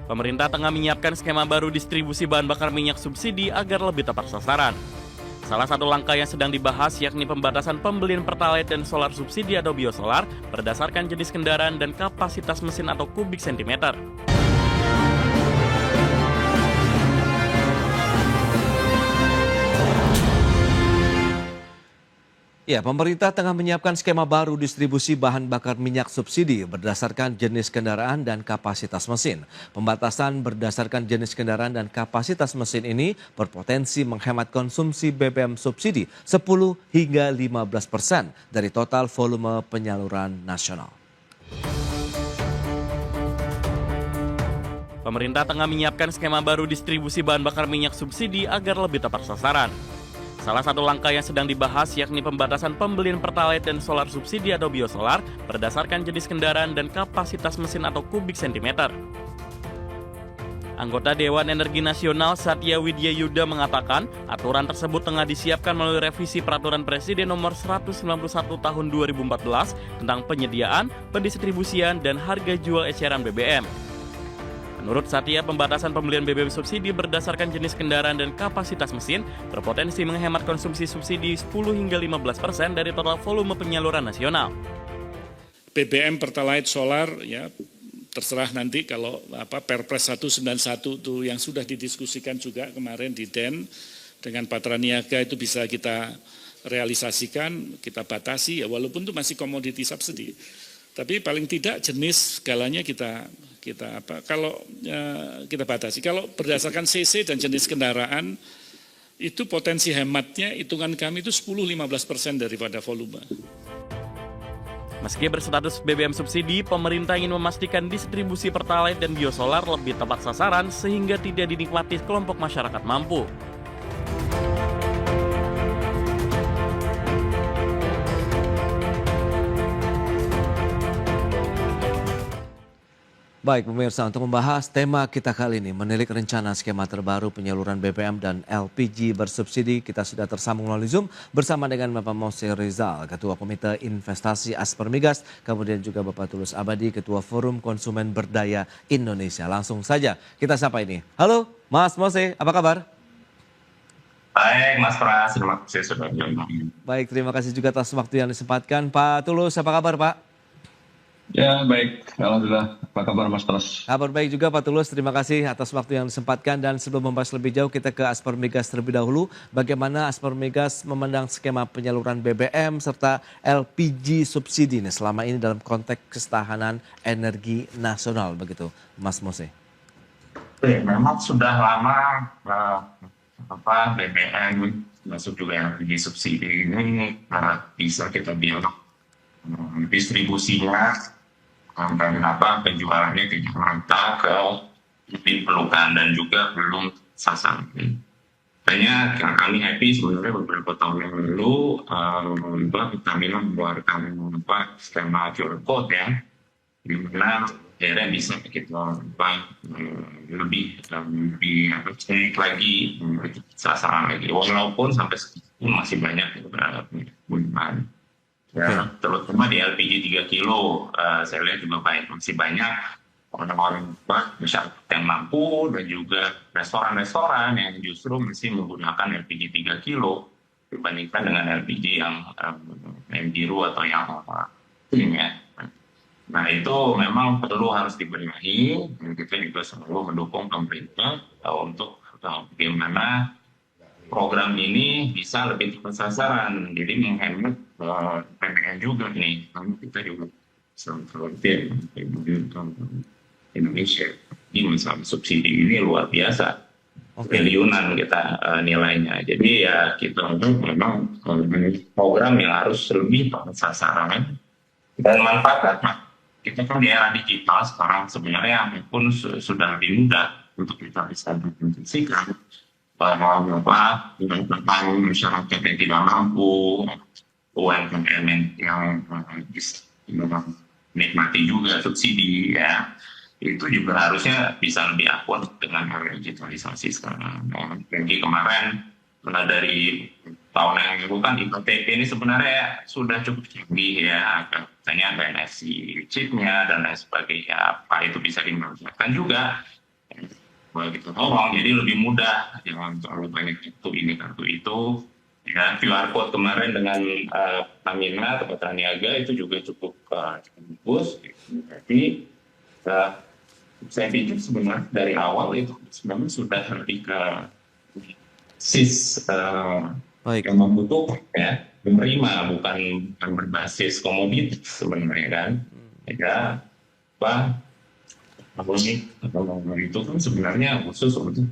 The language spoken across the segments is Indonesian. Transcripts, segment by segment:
Pemerintah tengah menyiapkan skema baru distribusi bahan bakar minyak subsidi agar lebih tepat sasaran. Salah satu langkah yang sedang dibahas yakni pembatasan pembelian Pertalite dan solar subsidi atau biosolar berdasarkan jenis kendaraan dan kapasitas mesin atau kubik sentimeter. Ya, pemerintah tengah menyiapkan skema baru distribusi bahan bakar minyak subsidi berdasarkan jenis kendaraan dan kapasitas mesin. Pembatasan berdasarkan jenis kendaraan dan kapasitas mesin ini berpotensi menghemat konsumsi BBM subsidi 10 hingga 15% dari total volume penyaluran nasional. Pemerintah tengah menyiapkan skema baru distribusi bahan bakar minyak subsidi agar lebih tepat sasaran. Salah satu langkah yang sedang dibahas yakni pembatasan pembelian Pertalite dan solar subsidi atau biosolar berdasarkan jenis kendaraan dan kapasitas mesin atau kubik sentimeter. Anggota Dewan Energi Nasional Satya Widya Yuda mengatakan aturan tersebut tengah disiapkan melalui revisi Peraturan Presiden Nomor 191 Tahun 2014 tentang penyediaan, pendistribusian, dan harga jual eceran BBM. Menurut Satya, pembatasan pembelian BBM subsidi berdasarkan jenis kendaraan dan kapasitas mesin berpotensi menghemat konsumsi subsidi 10 hingga 15% dari total volume penyaluran nasional. BBM, Pertalite, Solar, ya terserah nanti kalau Perpres 191 itu yang sudah didiskusikan juga kemarin di DEN dengan Patra Niaga itu bisa kita realisasikan, kita batasi ya walaupun itu masih commodity subsidy. Tapi paling tidak jenis skalanya kita batasi. Kalau berdasarkan CC dan jenis kendaraan itu potensi hematnya hitungan kami itu 10-15% daripada volume. Meski berstatus BBM subsidi, pemerintah ingin memastikan distribusi Pertalite dan biosolar lebih tepat sasaran sehingga tidak dinikmati kelompok masyarakat mampu. Baik pemirsa, untuk membahas tema kita kali ini, menilik rencana skema terbaru penyaluran BBM dan LPG bersubsidi, kita sudah tersambung melalui Zoom bersama dengan Bapak Mose Rizal, Ketua Komite Investasi Aspermigas, kemudian juga Bapak Tulus Abadi, Ketua Forum Konsumen Berdaya Indonesia. Langsung saja kita sapa ini. Halo Mas Mose, apa kabar? Baik Mas Pras, terima kasih sudah diundang. Baik, terima kasih juga atas waktu yang disempatkan. Pak Tulus, apa kabar Pak? Ya baik, alhamdulillah. Apa kabar Mas Pras? Kabar baik juga Pak Tulus, terima kasih atas waktu yang disempatkan. Dan sebelum membahas lebih jauh, kita ke Aspermigas terlebih dahulu. Bagaimana Aspermigas memandang skema penyaluran BBM serta LPG subsidi ini selama ini dalam konteks ketahanan energi nasional, begitu Mas Mose? Memang sudah lama BBM masuk juga LPG subsidi ini bisa kita bilang distribusinya dan penjualannya ke Jakarta ke diperlukan dan juga belum sasaran. Makanya kami happy sebenarnya beberapa tahun yang lalu Pertamina mengeluarkan skema QR code ya, di mana akhirnya bisa kita lebih lagi sasaran lagi, walaupun sampai sekarang masih banyak penggunaan. Ya, terutama di LPG 3 kilo, saya lihat juga masih banyak orang-orang masyarakat yang mampu dan juga restoran-restoran yang justru masih menggunakan LPG 3 kilo dibandingkan dengan LPG yang biru atau yang ya. Nah itu memang perlu harus dibenahi dan kita juga selalu mendukung pemerintah untuk bagaimana program ini bisa lebih tepat sasaran, jadi menghemat PPN juga nih. Kita juga seperti Indonesia di masalah subsidi ini luar biasa, triliunan kita nilainya. Jadi ya kita memang program yang harus lebih tepat sasaran dan manfaat. Kita kan di era digital sekarang sebenarnya pun sudah lebih mudah untuk kita bisa mengintegrasikan bahwa masyarakat yang tidak mampu, UMKM yang menikmati juga subsidi ya, itu juga harusnya bisa lebih akurat dengan digitalisasi sekarang. Jadi kemarin dari tahun yang lalu kan IPTP ini sebenarnya sudah cukup tinggi ya, katanya ada NFC chipnya dan lain sebagainya, apa itu bisa dimanfaatkan juga gitu tolong, jadi lebih mudah, jangan terlalu banyak kartu itu. Ya, QR code kemarin dengan Pertamina atau Patraniaga itu juga cukup bagus. Tapi saya pikir sebenarnya dari awal itu sebenarnya sudah lebih ke Baik. yang membutuhkan, ya, menerima, bukan berbasis komoditas sebenarnya kan. Ya, itu kan sebenarnya khusus untuk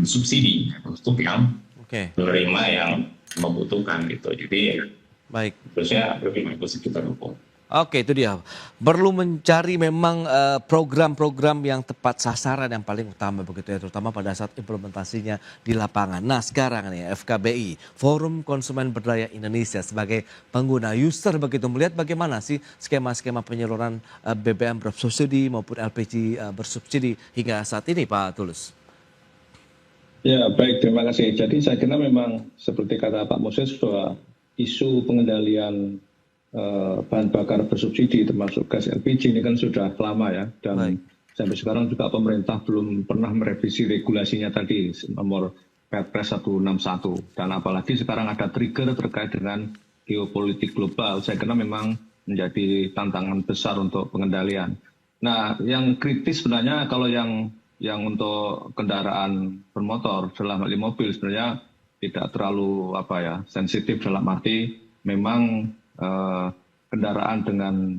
subsidi untuk yang Oke. menerima yang membutuhkan gitu. Jadi Baik. terusnya lebih bagus kita dukung. Oke, itu dia. Perlu mencari memang program-program yang tepat sasaran yang paling utama begitu ya, terutama pada saat implementasinya di lapangan. Nah, sekarang nih FKBI, Forum Konsumen Berdaya Indonesia sebagai pengguna user begitu melihat bagaimana sih skema-skema penyaluran BBM bersubsidi maupun LPG bersubsidi hingga saat ini, Pak Tulus. Ya, baik, terima kasih. Jadi saya kira memang seperti kata Pak Moses bahwa isu pengendalian bahan bakar bersubsidi termasuk gas LPG ini kan sudah lama ya, dan Baik. sampai sekarang juga pemerintah belum pernah merevisi regulasinya tadi nomor Perpres 161, dan apalagi sekarang ada trigger terkait dengan geopolitik global, saya kira memang menjadi tantangan besar untuk pengendalian. Nah, yang kritis sebenarnya kalau yang untuk kendaraan bermotor dalam hal ini mobil sebenarnya tidak terlalu sensitif, dalam arti memang kendaraan dengan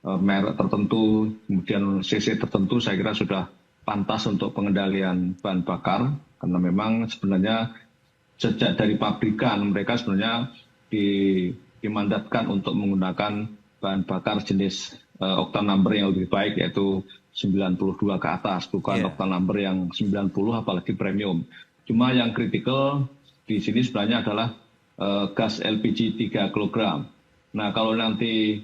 merek tertentu, kemudian CC tertentu, saya kira sudah pantas untuk pengendalian bahan bakar, karena memang sebenarnya sejak dari pabrikan mereka sebenarnya dimandatkan untuk menggunakan bahan bakar jenis oktan number yang lebih baik, yaitu 92 ke atas, bukan oktan number yang 90 apalagi premium. Cuma yang kritikal di sini sebenarnya adalah gas LPG 3 kg. Nah, kalau nanti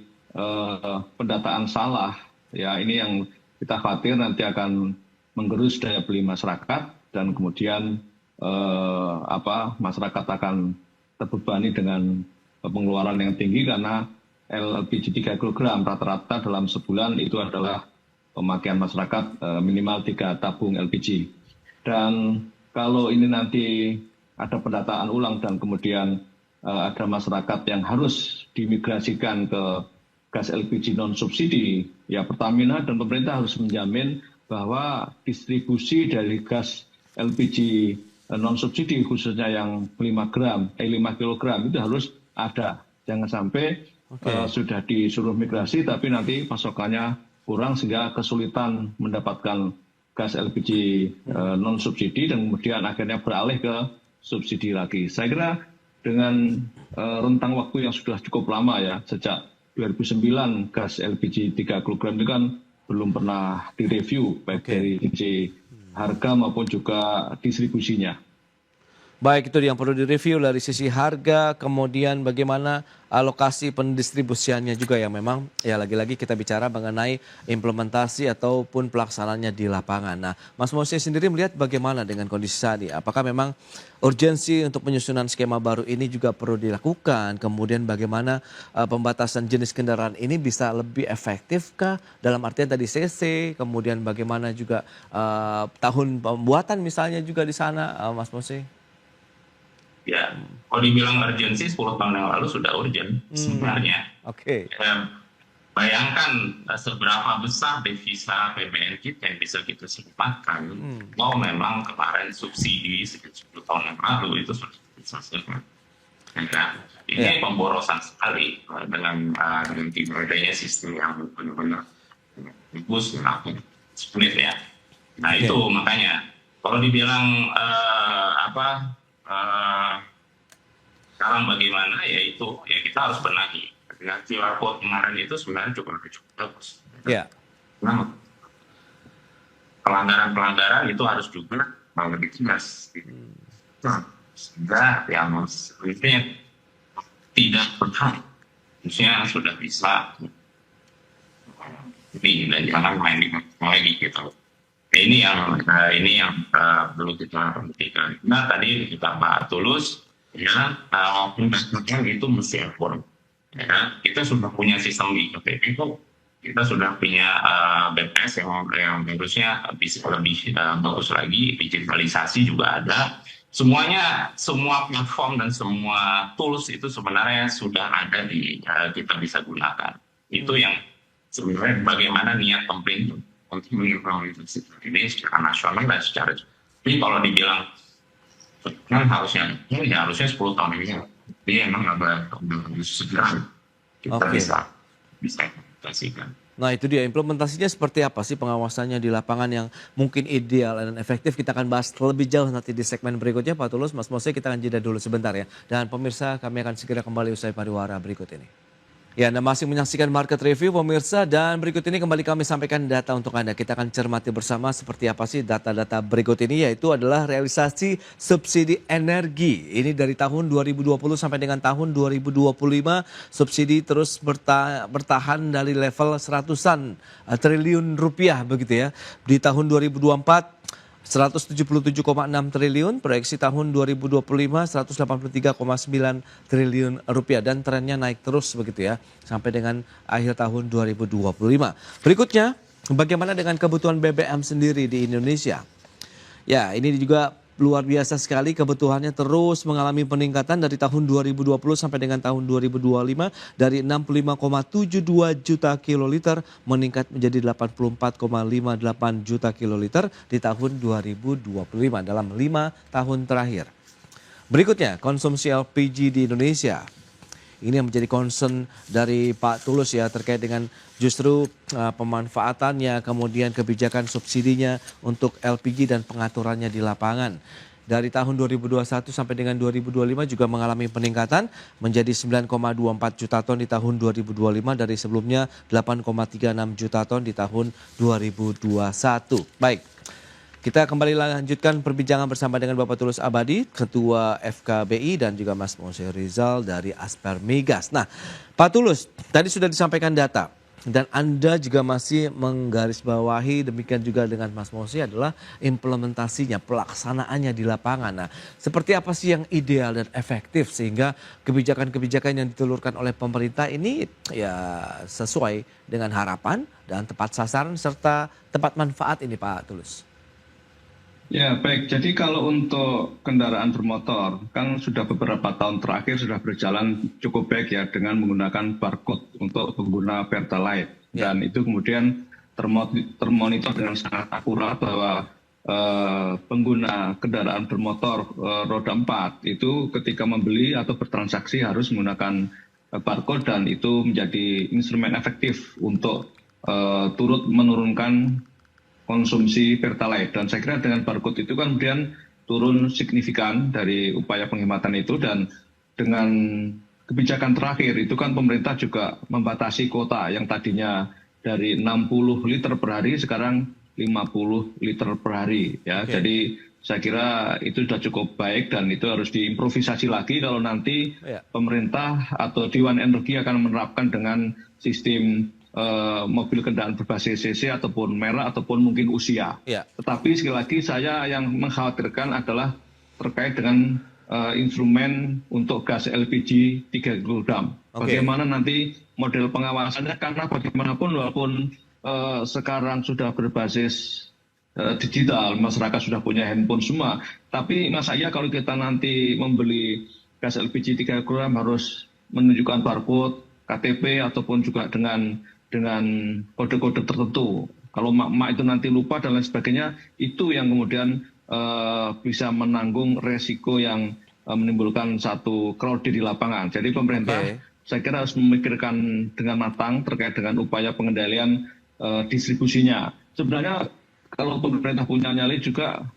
pendataan salah, ya ini yang kita khawatir nanti akan menggerus daya beli masyarakat, dan kemudian masyarakat akan terbebani dengan pengeluaran yang tinggi karena LPG 3 kg rata-rata dalam sebulan itu adalah pemakaian masyarakat minimal 3 tabung LPG. Dan kalau ini nanti ada pendataan ulang dan kemudian ada masyarakat yang harus dimigrasikan ke gas LPG non-subsidi, ya Pertamina dan pemerintah harus menjamin bahwa distribusi dari gas LPG non-subsidi khususnya yang 5 kg itu harus ada. Jangan sampai sudah disuruh migrasi tapi nanti pasokannya kurang sehingga kesulitan mendapatkan gas LPG non-subsidi dan kemudian akhirnya beralih ke subsidi lagi. Saya kira dengan rentang waktu yang sudah cukup lama ya, sejak 2009 gas LPG 3 kg itu kan belum pernah direview baik dari sisi harga maupun juga distribusinya. Baik, itu yang perlu direview dari sisi harga, kemudian bagaimana alokasi pendistribusiannya juga yang memang ya lagi-lagi kita bicara mengenai implementasi ataupun pelaksanaannya di lapangan. Nah, Mas Moses sendiri melihat bagaimana dengan kondisi saat ini? Apakah memang urgensi untuk penyusunan skema baru ini juga perlu dilakukan? Kemudian bagaimana pembatasan jenis kendaraan ini bisa lebih efektifkah? Dalam artian tadi CC, kemudian bagaimana juga tahun pembuatan misalnya juga di sana, Mas Moses? Ya, kalau dibilang urgensi 10 tahun yang lalu sudah urgent sebenarnya. Oke. Bayangkan seberapa besar devisa APBN kita yang bisa kita sempatkan kalau memang kemarin subsidi 10 tahun yang lalu itu sudah diselesaikan. Ini pemborosan sekali dengan tidak adanya sistem yang benar-benar bagus, sulit ya. Nah itu makanya kalau dibilang sekarang bagaimana ya itu ya kita harus benahi. Dengan QR code kemarin itu sebenarnya cukup bagus. Ya. Nah, pelanggaran itu harus juga lebih tegas. Sehingga yang sebenarnya tidak berhak, harusnya sudah bisa ini dan jangan main lagi gitu. Ini yang perlu kita perhatikan. Nah tadi kita Pak Tulus, ya investasinya itu mesti akur. Ya, kita sudah punya sistem di KPP kok, kita sudah punya BPS yang harusnya bisa lebih bagus lagi, digitalisasi juga ada. Semuanya, semua platform dan semua tools itu sebenarnya sudah ada kita bisa gunakan. Itu yang sebenarnya bagaimana niat pemerintah untuk mengimplementasikan ini secara nasional dan secara. Jadi kalau dibilang kan harusnya 10 tahun ini. Dia emang segera kita bisa implementasikan. Nah itu dia, implementasinya seperti apa sih pengawasannya di lapangan yang mungkin ideal dan efektif. Kita akan bahas lebih jauh nanti di segmen berikutnya Pak Tulus. Mas Mose, kita akan jeda dulu sebentar ya. Dan pemirsa, kami akan segera kembali usai pariwara berikut ini. Ya, Anda masih menyaksikan Market Review pemirsa, dan berikut ini kembali kami sampaikan data untuk Anda. Kita akan cermati bersama seperti apa sih data-data berikut ini, yaitu adalah realisasi subsidi energi. Ini dari tahun 2020 sampai dengan tahun 2025, subsidi terus bertahan dari level 100-an triliun rupiah begitu ya. Di tahun 2024 177,6 triliun, proyeksi tahun 2025 183,9 triliun rupiah, dan trennya naik terus begitu ya sampai dengan akhir tahun 2025. Berikutnya, bagaimana dengan kebutuhan BBM sendiri di Indonesia? Ya, ini juga luar biasa sekali, kebutuhannya terus mengalami peningkatan dari tahun 2020 sampai dengan tahun 2025, dari 65,72 juta kiloliter meningkat menjadi 84,58 juta kiloliter di tahun 2025 dalam 5 tahun terakhir. Berikutnya, konsumsi LPG di Indonesia. Ini yang menjadi concern dari Pak Tulus ya, terkait dengan justru pemanfaatannya, kemudian kebijakan subsidinya untuk LPG dan pengaturannya di lapangan. Dari tahun 2021 sampai dengan 2025 juga mengalami peningkatan menjadi 9,24 juta ton di tahun 2025 dari sebelumnya 8,36 juta ton di tahun 2021. Baik. Kita kembali lanjutkan perbincangan bersama dengan Bapak Tulus Abadi, Ketua FKBI, dan juga Mas Mose Rizal dari Asper Migas. Nah, Pak Tulus, tadi sudah disampaikan data, dan Anda juga masih menggarisbawahi, demikian juga dengan Mas Mose, adalah implementasinya, pelaksanaannya di lapangan. Nah, seperti apa sih yang ideal dan efektif sehingga kebijakan-kebijakan yang ditelurkan oleh pemerintah ini ya sesuai dengan harapan dan tepat sasaran serta tepat manfaat ini Pak Tulus? Ya baik, jadi kalau untuk kendaraan bermotor kan sudah beberapa tahun terakhir sudah berjalan cukup baik ya dengan menggunakan barcode untuk pengguna Pertalite. Dan itu kemudian termonitor dengan sangat akurat bahwa pengguna kendaraan bermotor roda 4 itu ketika membeli atau bertransaksi harus menggunakan barcode, dan itu menjadi instrumen efektif untuk turut menurunkan konsumsi Pertalite. Dan saya kira dengan barcode itu kan kemudian turun signifikan dari upaya penghematan itu, dan dengan kebijakan terakhir itu kan pemerintah juga membatasi kuota yang tadinya dari 60 liter per hari sekarang 50 liter per hari ya. Jadi saya kira itu sudah cukup baik, dan itu harus diimprovisasi lagi kalau nanti pemerintah atau Dewan Energi akan menerapkan dengan sistem mobil kendaraan berbasis CC ataupun merek ataupun mungkin usia. Tetapi sekali lagi saya yang mengkhawatirkan adalah terkait dengan instrumen untuk gas LPG 3 kg. Bagaimana nanti model pengawasannya, karena bagaimanapun walaupun sekarang sudah berbasis digital, masyarakat sudah punya handphone semua, tapi Mas Aya kalau kita nanti membeli gas LPG 3 kg harus menunjukkan barcode, KTP ataupun juga dengan kode-kode tertentu. Kalau mak-mak itu nanti lupa dan lain sebagainya, itu yang kemudian bisa menanggung resiko yang menimbulkan satu crowded di lapangan. Jadi pemerintah saya kira harus memikirkan dengan matang terkait dengan upaya pengendalian distribusinya. Sebenarnya kalau pemerintah punya nyali juga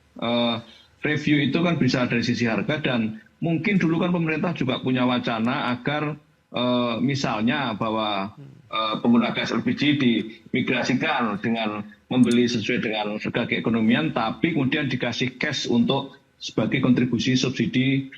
review itu kan bisa dari sisi harga, dan mungkin dulu kan pemerintah juga punya wacana agar misalnya bahwa pengguna gas LPG dimigrasikan dengan membeli sesuai dengan harga keekonomian, tapi kemudian dikasih cash untuk sebagai kontribusi subsidi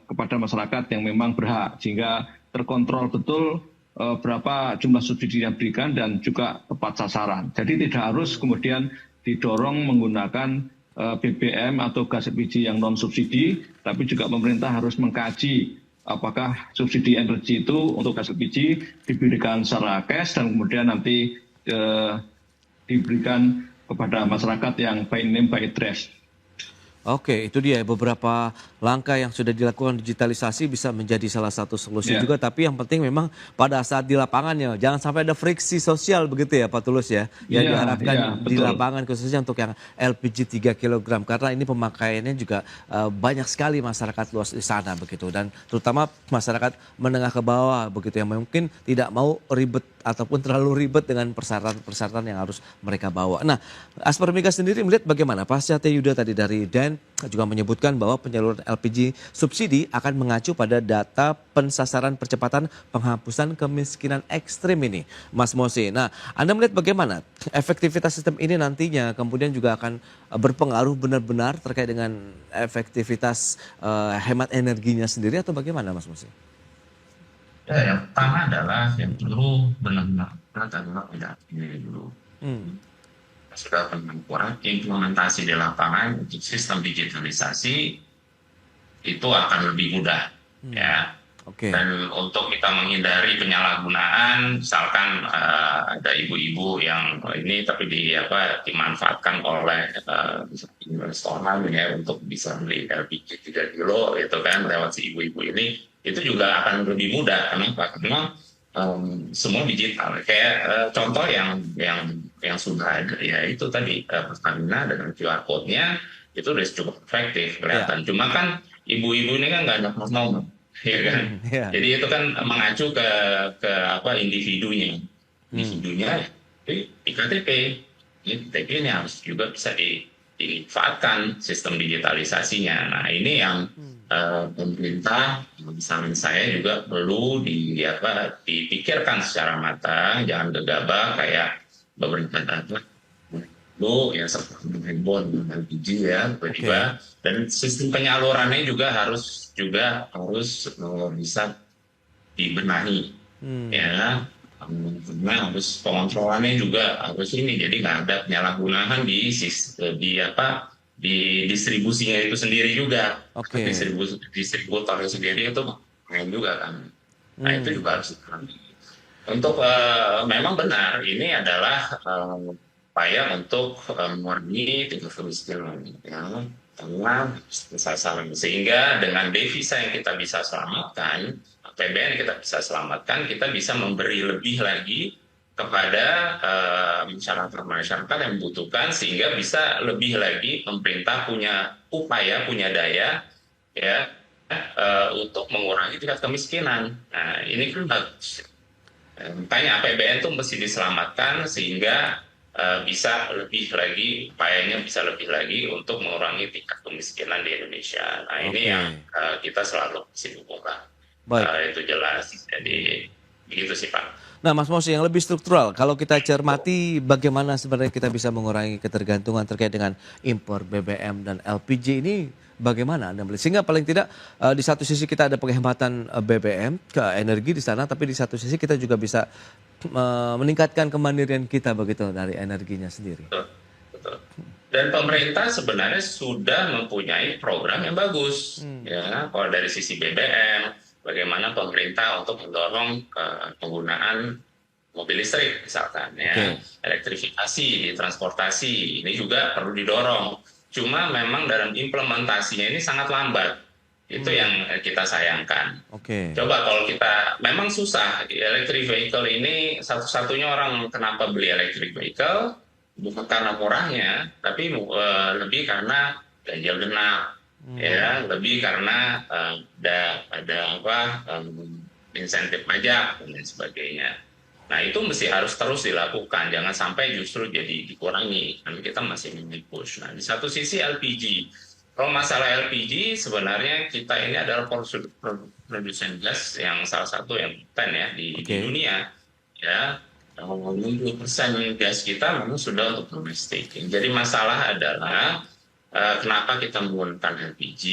kepada masyarakat yang memang berhak, sehingga terkontrol betul berapa jumlah subsidi yang diberikan dan juga tepat sasaran. Jadi tidak harus kemudian didorong menggunakan BBM atau gas LPG yang non subsidi, tapi juga pemerintah harus mengkaji apakah subsidi energi itu untuk gas LPG diberikan secara cash dan kemudian nanti diberikan kepada masyarakat yang by name by address. Oke, itu dia beberapa langkah yang sudah dilakukan, digitalisasi bisa menjadi salah satu solusi juga, tapi yang penting memang pada saat di lapangannya jangan sampai ada friksi sosial begitu ya Pak Tulus ya, yang diharapkan di lapangan khususnya untuk yang LPG 3 kg karena ini pemakaiannya juga banyak sekali masyarakat luas di sana begitu, dan terutama masyarakat menengah ke bawah begitu yang mungkin tidak mau ribet ataupun terlalu ribet dengan persyaratan-persyaratan yang harus mereka bawa. Nah, Aspermiga sendiri melihat bagaimana? Pasca Yuda tadi dari DEN juga menyebutkan bahwa penyaluran LPG subsidi akan mengacu pada data pensasaran percepatan penghapusan kemiskinan ekstrim ini, Mas Mosi. Nah, Anda melihat bagaimana efektivitas sistem ini nantinya kemudian juga akan berpengaruh benar-benar terkait dengan efektivitas hemat energinya sendiri atau bagaimana, Mas Mosi? Ya, yang pertama adalah yang perlu benar-benar adalah ini dulu. Sudah kurang implementasi di lapangan untuk sistem digitalisasi itu akan lebih mudah, ya. Dan untuk kita menghindari penyalahgunaan, misalkan ada ibu-ibu yang ini tapi dimanfaatkan oleh restoran ya untuk bisa beli LPG 3 kilo itu kan lewat si ibu-ibu ini, itu juga akan lebih mudah. Kenapa? Karena semua digital. Kayak contoh yang sudah ada ya itu tadi Pertamina dengan QR code-nya itu udah cukup efektif kelihatan. Cuma kan ibu-ibu ini kan nggak mau, ya kan. Jadi itu kan mengacu ke individunya. Individunya di KTP. KTP ini harus juga bisa dimanfaatkan sistem digitalisasinya. Nah, ini yang pemerintah, misalnya saya juga perlu dipikirkan secara matang, jangan gegabah kayak beberapa data yang seperti handphone LPG ya tiba-tiba, dan sistem penyalurannya juga harus bisa dibenahi ya, karena harus pengontrolannya juga harus ini, jadi nggak ada penyalahgunaan di distribusinya itu sendiri juga. Distributornya sendiri itu main juga kan. Nah itu juga harus untuk memang benar ini adalah upaya untuk mengurangi tingkat kemiskinan ya, karena sasaran, sehingga dengan devisa yang kita bisa selamatkan, APBN kita bisa selamatkan, kita bisa memberi lebih lagi kepada masyarakat yang membutuhkan, sehingga bisa lebih lagi pemerintah punya upaya, punya daya ya untuk mengurangi tingkat kemiskinan. Nah ini kan bagus. Makanya APBN itu mesti diselamatkan sehingga bisa lebih lagi, upayanya bisa lebih lagi untuk mengurangi tingkat kemiskinan di Indonesia. Nah ini yang kita selalu mesti dukungkan. Itu jelas. Jadi begitu sih Pak. Nah, Mas Mosi, yang lebih struktural, kalau kita cermati bagaimana sebenarnya kita bisa mengurangi ketergantungan terkait dengan impor BBM dan LPG ini, bagaimana Anda melihat? Sehingga paling tidak di satu sisi kita ada penghematan BBM ke energi di sana, tapi di satu sisi kita juga bisa meningkatkan kemandirian kita begitu dari energinya sendiri. Betul. Dan pemerintah sebenarnya sudah mempunyai program yang bagus, ya. Kalau dari sisi BBM, bagaimana pemerintah untuk mendorong penggunaan mobil listrik misalkan ya, elektrifikasi di transportasi ini juga perlu didorong. Cuma memang dalam implementasinya ini sangat lambat. Itu yang kita sayangkan. Coba kalau kita memang susah, electric vehicle ini satu-satunya orang kenapa beli electric vehicle bukan karena murahnya, tapi lebih karena ganjil genap. Ya, lebih karena ada insentif pajak dan lain sebagainya. Nah itu mesti harus terus dilakukan, jangan sampai justru jadi dikurangi, karena kita masih push. Nah di satu sisi LPG, kalau masalah LPG sebenarnya kita ini adalah produsen gas yang salah satu yang top 10 ya di dunia, ya. 60% gas kita memang sudah untuk domestik. Jadi masalah adalah kenapa kita menggunakan LPG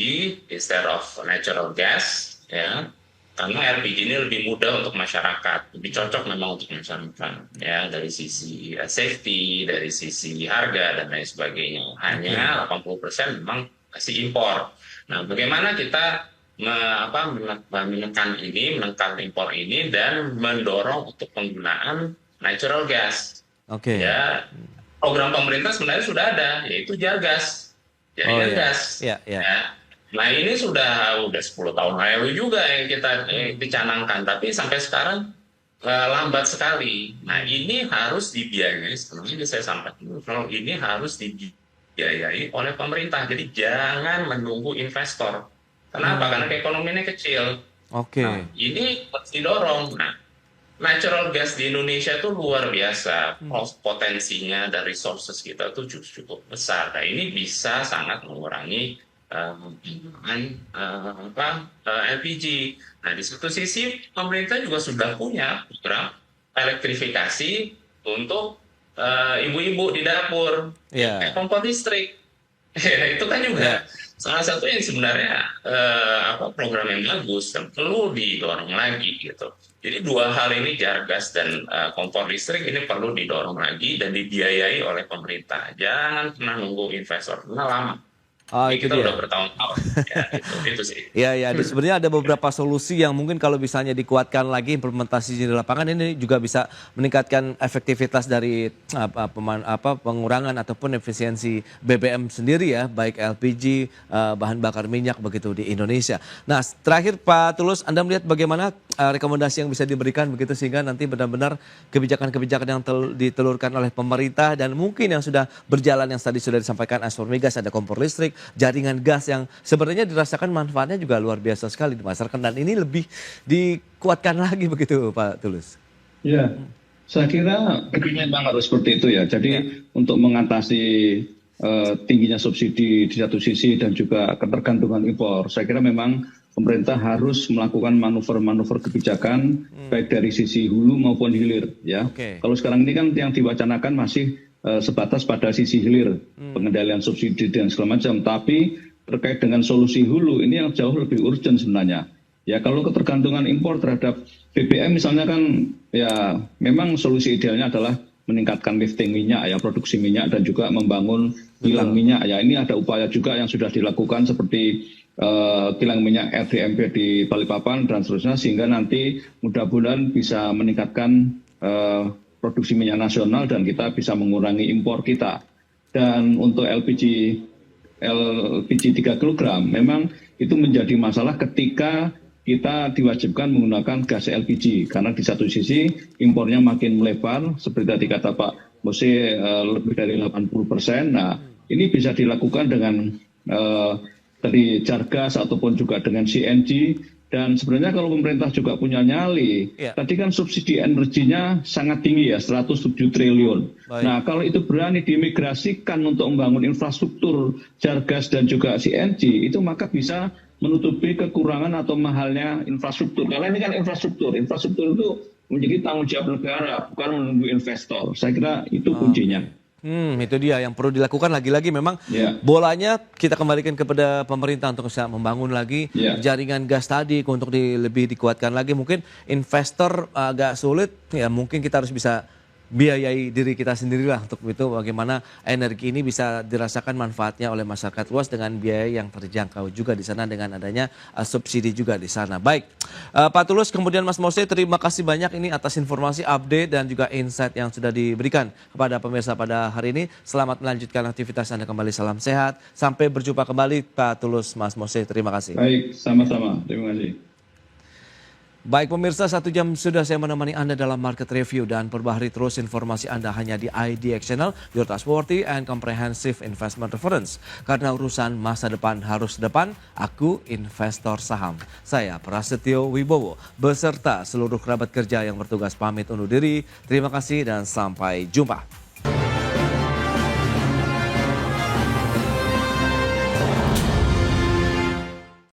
instead of natural gas, ya? Karena LPG ini lebih mudah untuk masyarakat, lebih cocok memang untuk masyarakat, ya, dari sisi safety, dari sisi harga dan lain sebagainya. Hanya 80% memang masih impor. Nah, bagaimana kita menekan impor ini dan mendorong untuk penggunaan natural gas. Oke. Ya, program pemerintah sebenarnya sudah ada, yaitu Jargas, jaringan gas. Iya, iya. Ya. Nah ini sudah 10 tahun lalu juga yang kita dicanangkan, tapi sampai sekarang lambat sekali. Nah ini harus dibiayai, sebenarnya saya sampaikan, kalau ini harus dibiayai oleh pemerintah, jadi jangan menunggu investor. Kenapa? Karena ekonominya kecil. Oke. Nah, ini harus didorong. Nah, natural gas di Indonesia itu luar biasa, potensinya dan resources kita tuh cukup besar. Nah ini bisa sangat mengurangi LPG. Nah di satu sisi pemerintah juga sudah punya program elektrifikasi untuk ibu-ibu di dapur, kompor listrik. Itu kan juga salah satu yang sebenarnya program yang bagus dan perlu didorong lagi gitu. Jadi dua hal ini, Jargas dan kompor listrik, ini perlu didorong lagi dan dibiayai oleh pemerintah. Jangan pernah nunggu investor, karena lama. Itu kita dia. udah bertahun-tahun. Ya, itu sih. Ya, sebenarnya ada beberapa solusi yang mungkin kalau misalnya dikuatkan lagi implementasinya di lapangan, ini juga bisa meningkatkan efektivitas dari pengurangan ataupun efisiensi BBM sendiri ya, baik LPG, bahan bakar minyak begitu di Indonesia. Nah, terakhir Pak Tulus, Anda melihat bagaimana rekomendasi yang bisa diberikan begitu sehingga nanti benar-benar kebijakan-kebijakan yang ditelurkan oleh pemerintah dan mungkin yang sudah berjalan yang tadi sudah disampaikan Asfor Migas, ada kompor listrik, jaringan gas yang sebenarnya dirasakan manfaatnya juga luar biasa sekali di masyarakat dan ini lebih dikuatkan lagi begitu Pak Tulus. Ya, saya kira memang harus seperti itu ya. Jadi untuk mengatasi tingginya subsidi di satu sisi dan juga ketergantungan impor, saya kira memang pemerintah harus melakukan manuver-manuver kebijakan baik dari sisi hulu maupun hilir ya. Kalau sekarang ini kan yang diwacanakan masih sebatas pada sisi hilir, pengendalian subsidi dan segala macam. Tapi terkait dengan solusi hulu ini yang jauh lebih urgent sebenarnya. Ya kalau ketergantungan impor terhadap BBM misalnya kan ya memang solusi idealnya adalah meningkatkan lifting minyak ya, produksi minyak dan juga membangun kilang minyak ya. Ini ada upaya juga yang sudah dilakukan seperti kilang minyak RDMP di Balikpapan dan seterusnya sehingga nanti mudah-mudahan bisa meningkatkan produksi minyak nasional dan kita bisa mengurangi impor kita. Dan untuk LPG 3 kg memang itu menjadi masalah ketika kita diwajibkan menggunakan gas LPG karena di satu sisi impornya makin melebar seperti tadi kata Pak Mose lebih dari 80%. Nah ini bisa dilakukan dengan dari Jargas ataupun juga dengan CNG. Dan sebenarnya kalau pemerintah juga punya nyali, tadi kan subsidi energinya sangat tinggi ya, 107 triliun. Nah kalau itu berani diimigrasikan untuk membangun infrastruktur Jargas dan juga CNG, itu maka bisa menutupi kekurangan atau mahalnya infrastruktur. Karena ini kan infrastruktur itu menjadi tanggung jawab negara, bukan menunggu investor. Saya kira itu kuncinya. Itu dia yang perlu dilakukan lagi-lagi memang bolanya kita kembalikan kepada pemerintah untuk bisa membangun lagi jaringan gas tadi untuk lebih dikuatkan lagi. Mungkin investor agak sulit ya, mungkin kita harus bisa biayai diri kita sendirilah untuk itu bagaimana energi ini bisa dirasakan manfaatnya oleh masyarakat luas dengan biaya yang terjangkau juga di sana dengan adanya subsidi juga di sana. Baik, Pak Tulus kemudian Mas Mose, terima kasih banyak ini atas informasi update dan juga insight yang sudah diberikan kepada pemirsa pada hari ini. Selamat melanjutkan aktivitas Anda kembali, salam sehat. Sampai berjumpa kembali Pak Tulus, Mas Mose, terima kasih. Baik, sama-sama. Terima kasih. Baik pemirsa, 1 jam sudah saya menemani Anda dalam market review dan perbaharui terus informasi Anda hanya di IDX Channel, your trustworthy and comprehensive investment reference. Karena urusan masa depan harus depan, aku investor saham. Saya Prasetyo Wibowo beserta seluruh kerabat kerja yang bertugas pamit undur diri. Terima kasih dan sampai jumpa.